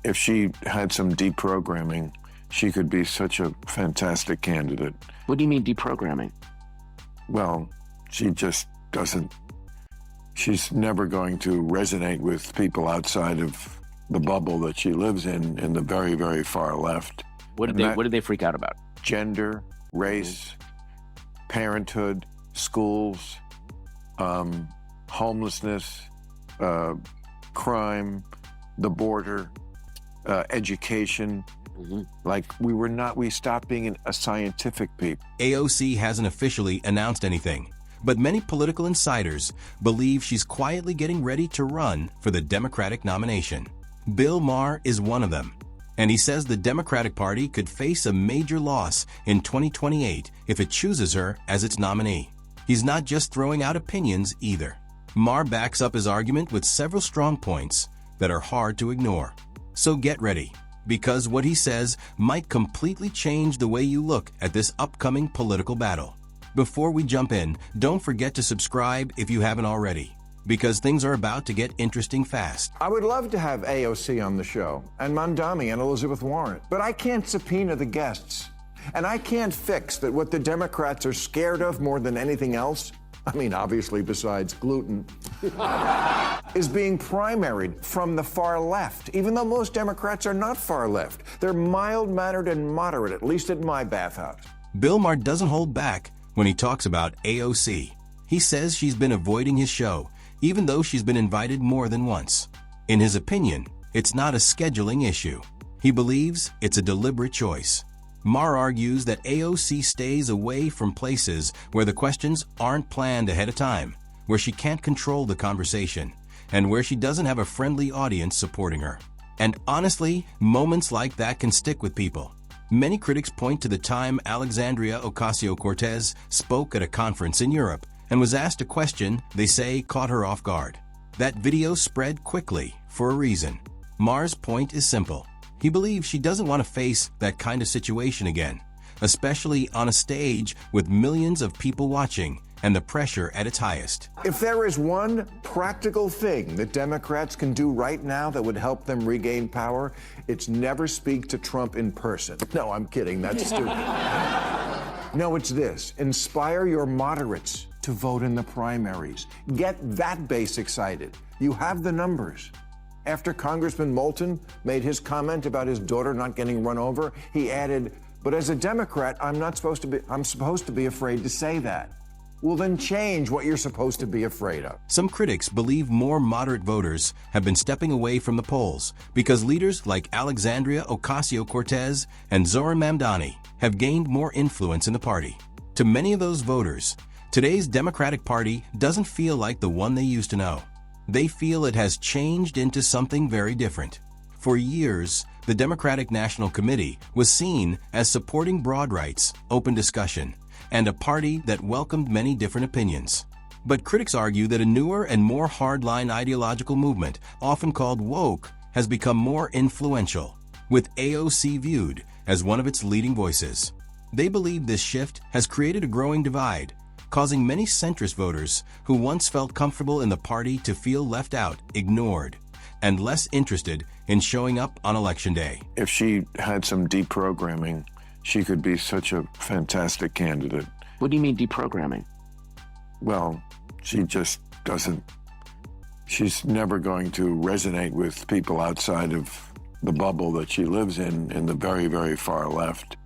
if she had some deprogramming, she could be such a fantastic candidate. What do you mean deprogramming? Well, she just doesn't, she's never going to resonate with people outside of the bubble that she lives in the very, very far left. What did they freak out about? Gender, race, parenthood, schools, homelessness, crime, the border, education. Like we stopped being a scientific people. AOC hasn't officially announced anything, but many political insiders believe she's quietly getting ready to run for the Democratic nomination. Bill Maher is one of them, and he says the Democratic Party could face a major loss in 2028 if it chooses her as its nominee. He's not just throwing out opinions either. Maher backs up his argument with several strong points that are hard to ignore. So get ready, because what he says might completely change the way you look at this upcoming political battle. Before we jump in, don't forget to subscribe if you haven't already, because things are about to get interesting fast. I would love to have AOC on the show, and Mamdani and Elizabeth Warren, but I can't subpoena the guests. And I can't fix that what the Democrats are scared of more than anything else, I mean, obviously besides gluten, is being primaried from the far left, even though most Democrats are not far left. They're mild-mannered and moderate, at least at my bathhouse. Bill Maher doesn't hold back when he talks about AOC. He says she's been avoiding his show, even though she's been invited more than once. In his opinion, it's not a scheduling issue. He believes it's a deliberate choice. Maher argues that AOC stays away from places where the questions aren't planned ahead of time, where she can't control the conversation, and where she doesn't have a friendly audience supporting her. And honestly, moments like that can stick with people. Many critics point to the time Alexandria Ocasio-Cortez spoke at a conference in Europe and was asked a question they say caught her off guard. That video spread quickly for a reason. Maher's point is simple. He believes she doesn't want to face that kind of situation again, especially on a stage with millions of people watching and the pressure at its highest. If there is one practical thing that Democrats can do right now that would help them regain power, it's never speak to Trump in person. No, I'm kidding. That's stupid. No, it's this. Inspire your moderates to vote in the primaries. Get that base excited. You have the numbers. After Congressman Moulton made his comment about his daughter not getting run over, he added, "But as a Democrat, I'm supposed to be afraid to say that." Well, then change what you're supposed to be afraid of. Some critics believe more moderate voters have been stepping away from the polls because leaders like Alexandria Ocasio-Cortez and Zohran Mamdani have gained more influence in the party. To many of those voters, today's Democratic Party doesn't feel like the one they used to know. They feel it has changed into something very different. For years, the Democratic National Committee was seen as supporting broad rights, open discussion, and a party that welcomed many different opinions. But critics argue that a newer and more hardline ideological movement, often called woke, has become more influential, with AOC viewed as one of its leading voices. They believe this shift has created a growing divide, causing many centrist voters who once felt comfortable in the party to feel left out, ignored, and less interested in showing up on Election Day. If she had some deprogramming, she could be such a fantastic candidate. What do you mean deprogramming? Well, she just doesn't, she's never going to resonate with people outside of the bubble that she lives in the very, very far left.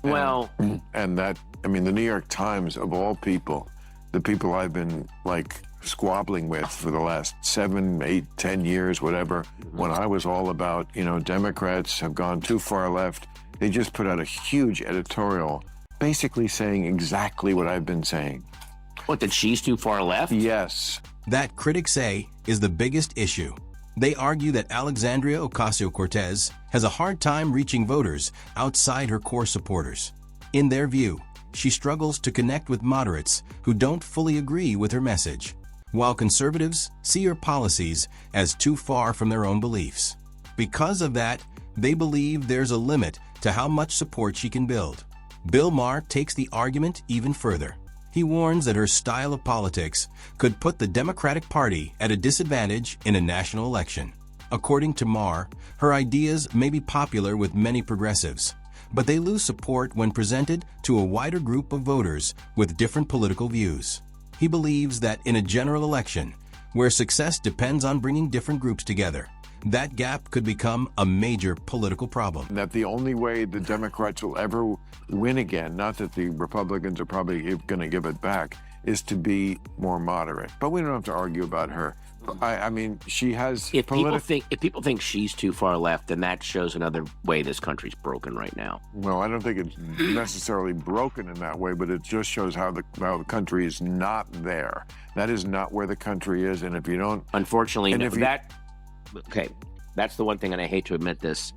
Well, and that, I mean, the New York Times, of all people, the people I've been like squabbling with for the last 7, 8, 10 years, whatever, when I was all about, Democrats have gone too far left, they just put out a huge editorial basically saying exactly what I've been saying. What, that she's too far left? Yes. That, critics say, is the biggest issue. They argue that Alexandria Ocasio-Cortez has a hard time reaching voters outside her core supporters. In their view, she struggles to connect with moderates who don't fully agree with her message, while conservatives see her policies as too far from their own beliefs. Because of that, they believe there's a limit to how much support she can build. Bill Maher takes the argument even further. He warns that her style of politics could put the Democratic Party at a disadvantage in a national election. According to Maher, her ideas may be popular with many progressives, but they lose support when presented to a wider group of voters with different political views. He believes that in a general election, where success depends on bringing different groups together, that gap could become a major political problem. That the only way the Democrats will ever win again, not that the Republicans are probably going to give it back, is to be more moderate. But we don't have to argue about her. I mean, she has. If people think she's too far left, then that shows another way this country's broken right now. Well, I don't think it's necessarily broken in that way, but it just shows how the country is not there. That is not where the country is, and if you don't, unfortunately, okay, that's the one thing, and I hate to admit this.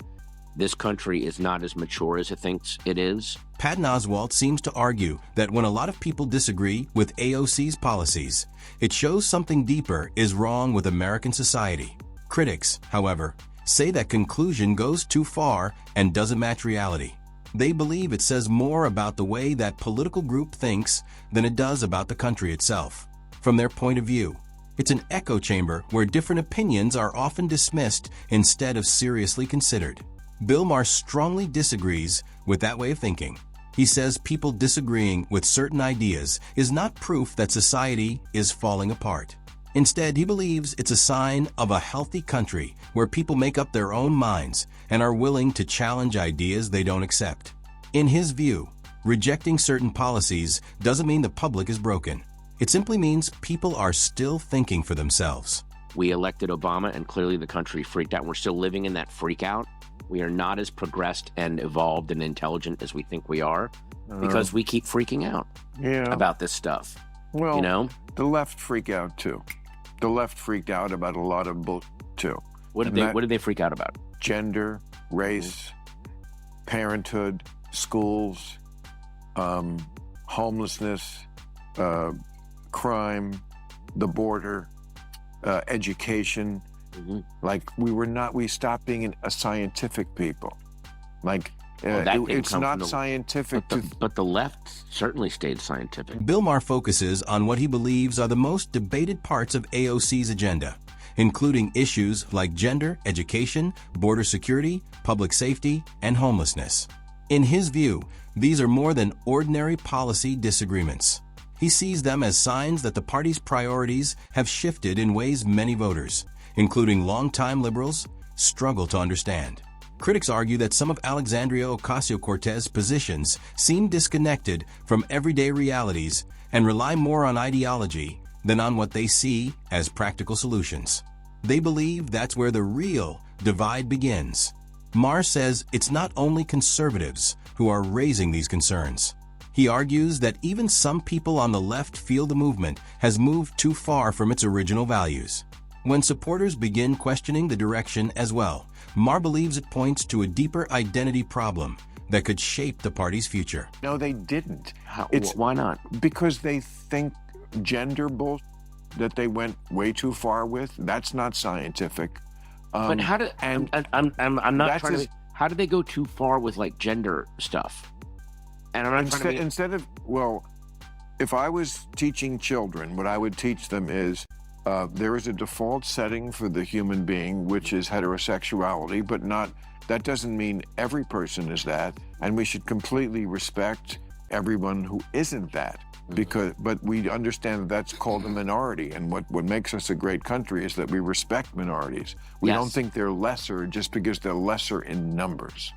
This country is not as mature as it thinks it is. Patton Oswalt seems to argue that when a lot of people disagree with AOC's policies, it shows something deeper is wrong with American society. Critics, however, say that conclusion goes too far and doesn't match reality. They believe it says more about the way that political group thinks than it does about the country itself. From their point of view, it's an echo chamber where different opinions are often dismissed instead of seriously considered. Bill Maher strongly disagrees with that way of thinking. He says people disagreeing with certain ideas is not proof that society is falling apart. Instead, he believes it's a sign of a healthy country where people make up their own minds and are willing to challenge ideas they don't accept. In his view, rejecting certain policies doesn't mean the public is broken. It simply means people are still thinking for themselves. We elected Obama, and clearly the country freaked out. We're still living in that freak out. We are not as progressed and evolved and intelligent as we think we are because we keep freaking out about this stuff. Well, you know, the left freak out too. The left freaked out about a lot of bull too. What did they freak out about? Gender, race, parenthood, schools, homelessness, crime, the border, education. Like we stopped being a scientific people. Like it's not scientific. But the left certainly stayed scientific. Bill Maher focuses on what he believes are the most debated parts of AOC's agenda, including issues like gender, education, border security, public safety, and homelessness. In his view, these are more than ordinary policy disagreements. He sees them as signs that the party's priorities have shifted in ways many voters, including longtime liberals, struggle to understand. Critics argue that some of Alexandria Ocasio-Cortez's positions seem disconnected from everyday realities and rely more on ideology than on what they see as practical solutions. They believe that's where the real divide begins. Maher says it's not only conservatives who are raising these concerns. He argues that even some people on the left feel the movement has moved too far from its original values. When supporters begin questioning the direction as well, Maher believes it points to a deeper identity problem that could shape the party's future. No, they didn't. Why not? Because they think gender bull that they went way too far with. That's not scientific. But how did I'm not trying to. How did they go too far with like gender stuff? And I'm not trying to instead of if I was teaching children, what I would teach them is there is a default setting for the human being, which is heterosexuality, but that doesn't mean every person is that, and we should completely respect everyone who isn't that. But we understand that that's called a minority, and what makes us a great country is that we respect minorities. We don't think they're lesser just because they're lesser in numbers.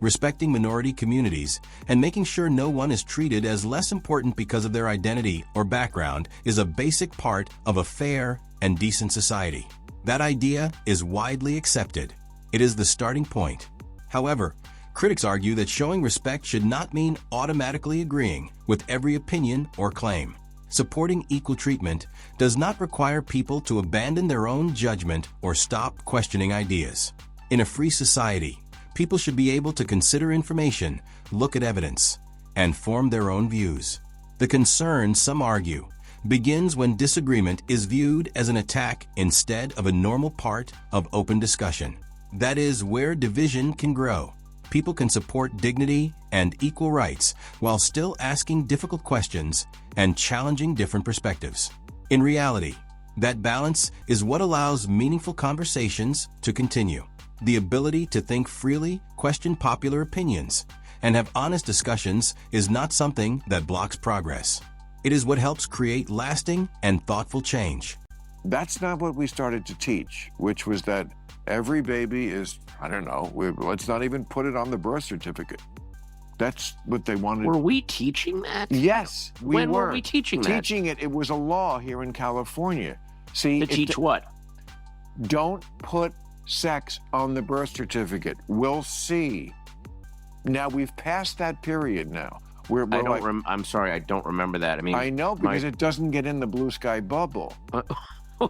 Respecting minority communities and making sure no one is treated as less important because of their identity or background is a basic part of a fair and decent society. That idea is widely accepted. It is the starting point. However, critics argue that showing respect should not mean automatically agreeing with every opinion or claim. Supporting equal treatment does not require people to abandon their own judgment or stop questioning ideas. In a free society, people should be able to consider information, look at evidence, and form their own views. The concern, some argue, begins when disagreement is viewed as an attack instead of a normal part of open discussion. That is where division can grow. People can support dignity and equal rights while still asking difficult questions and challenging different perspectives. In reality, That balance is what allows meaningful conversations to continue. The ability to think freely, question popular opinions, and have honest discussions is not something that blocks progress. It is what helps create lasting and thoughtful change. That's not what we started to teach, which was that every baby is, I don't know, let's not even put it on the birth certificate. That's what they wanted. Were we teaching that? Yes, we When were. were we teaching that? Teaching it. It was a law here in California. See, To teach what? don't put sex on the birth certificate. We'll see. Now, we've passed that period now. I'm sorry, I don't remember that. I mean, I know, because it doesn't get in the blue sky bubble. Wait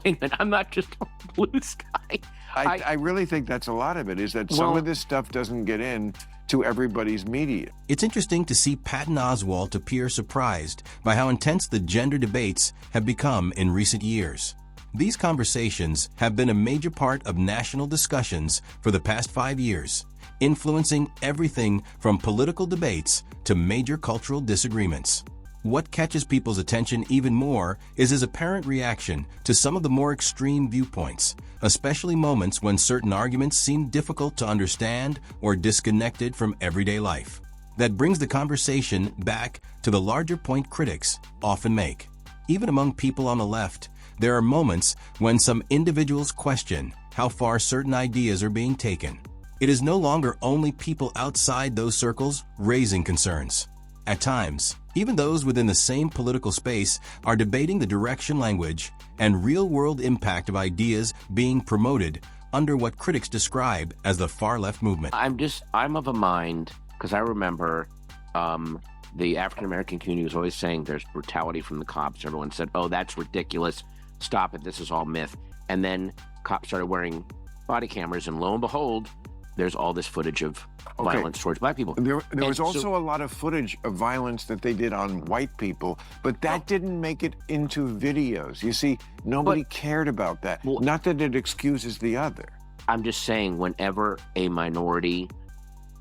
a minute, I'm not just on blue sky. I really think that's a lot of it, is that some of this stuff doesn't get in to everybody's media. It's interesting to see Patton Oswalt appear surprised by how intense the gender debates have become in recent years. These conversations have been a major part of national discussions for the past 5 years, influencing everything from political debates to major cultural disagreements. What catches people's attention even more is his apparent reaction to some of the more extreme viewpoints, especially moments when certain arguments seem difficult to understand or disconnected from everyday life. That brings the conversation back to the larger point critics often make. Even among people on the left, there are moments when some individuals question how far certain ideas are being taken. It is no longer only people outside those circles raising concerns. At times, even those within the same political space are debating the direction, language, and real-world impact of ideas being promoted under what critics describe as the far-left movement. I'm of a mind, because I remember the African-American community was always saying there's brutality from the cops. Everyone said, oh, that's ridiculous. Stop it. This is all myth. And then cops started wearing body cameras, and lo and behold, there's all this footage of violence towards black people. There was also a lot of footage of violence that they did on white people, but that didn't make it into videos. You see, nobody cared about that. Not that it excuses the other. I'm just saying, whenever a minority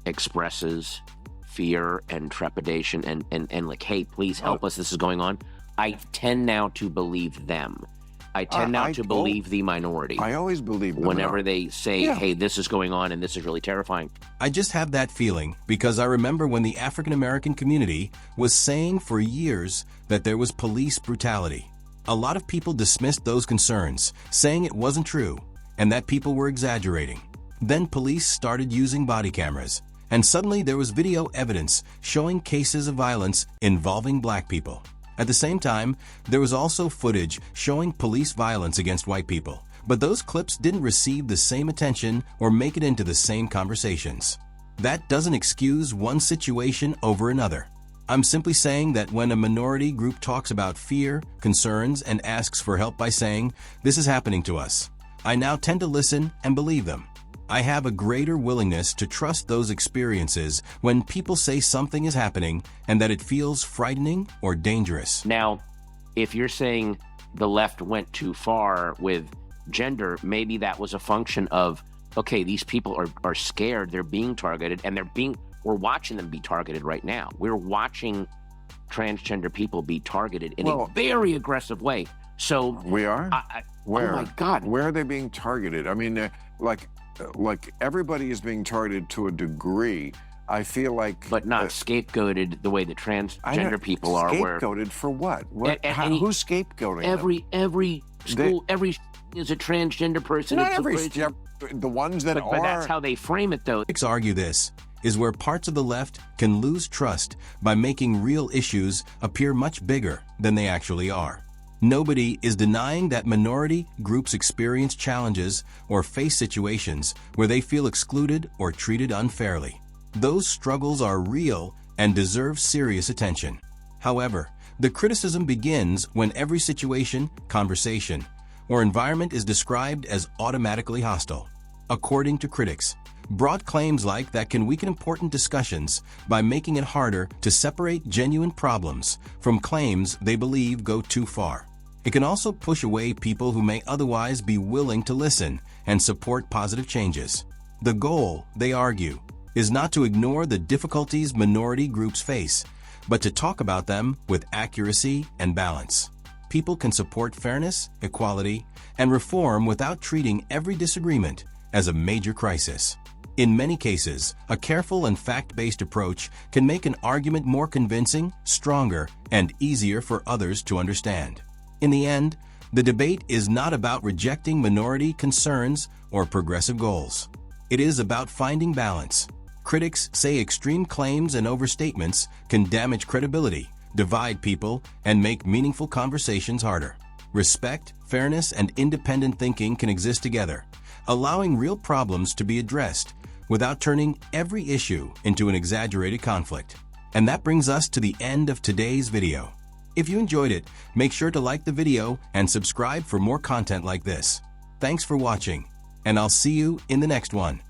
expresses fear and trepidation and like, hey, please help us, this is going on, I tend now to believe them. I tend now to believe the minority. I always believe them. Whenever they say, hey, this is going on and this is really terrifying. I just have that feeling because I remember when the African American community was saying for years that there was police brutality. A lot of people dismissed those concerns, saying it wasn't true and that people were exaggerating. Then police started using body cameras, and suddenly there was video evidence showing cases of violence involving black people. At the same time, there was also footage showing police violence against white people, but those clips didn't receive the same attention or make it into the same conversations. That doesn't excuse one situation over another. I'm simply saying that when a minority group talks about fear, concerns, and asks for help by saying, this is happening to us, I now tend to listen and believe them. I have a greater willingness to trust those experiences when people say something is happening and that it feels frightening or dangerous. Now, if you're saying the left went too far with gender, maybe that was a function of, okay, these people are scared, they're being targeted, and we're watching them be targeted right now. We're watching transgender people be targeted in a very aggressive way. So we are? Where? Oh my God. Where are they being targeted? I mean, like everybody is being targeted to a degree. I feel like, but not scapegoated the way that transgender people are. Scapegoated for what? Who's scapegoating them? Every school, every is a transgender person. Not every. The ones that are. But that's how they frame it, though. Critics argue this is where parts of the left can lose trust by making real issues appear much bigger than they actually are. Nobody is denying that minority groups experience challenges or face situations where they feel excluded or treated unfairly. Those struggles are real and deserve serious attention. However, the criticism begins when every situation, conversation, or environment is described as automatically hostile. According to critics, broad claims like that can weaken important discussions by making it harder to separate genuine problems from claims they believe go too far. It can also push away people who may otherwise be willing to listen and support positive changes. The goal, they argue, is not to ignore the difficulties minority groups face, but to talk about them with accuracy and balance. people can support fairness, equality, and reform without treating every disagreement as a major crisis. In many cases, a careful and fact-based approach can make an argument more convincing, stronger, and easier for others to understand. In the end, the debate is not about rejecting minority concerns or progressive goals. It is about finding balance. Critics say extreme claims and overstatements can damage credibility, divide people, and make meaningful conversations harder. Respect, fairness, and independent thinking can exist together, allowing real problems to be addressed without turning every issue into an exaggerated conflict. And that brings us to the end of today's video. If you enjoyed it, make sure to like the video and subscribe for more content like this. Thanks for watching, and I'll see you in the next one.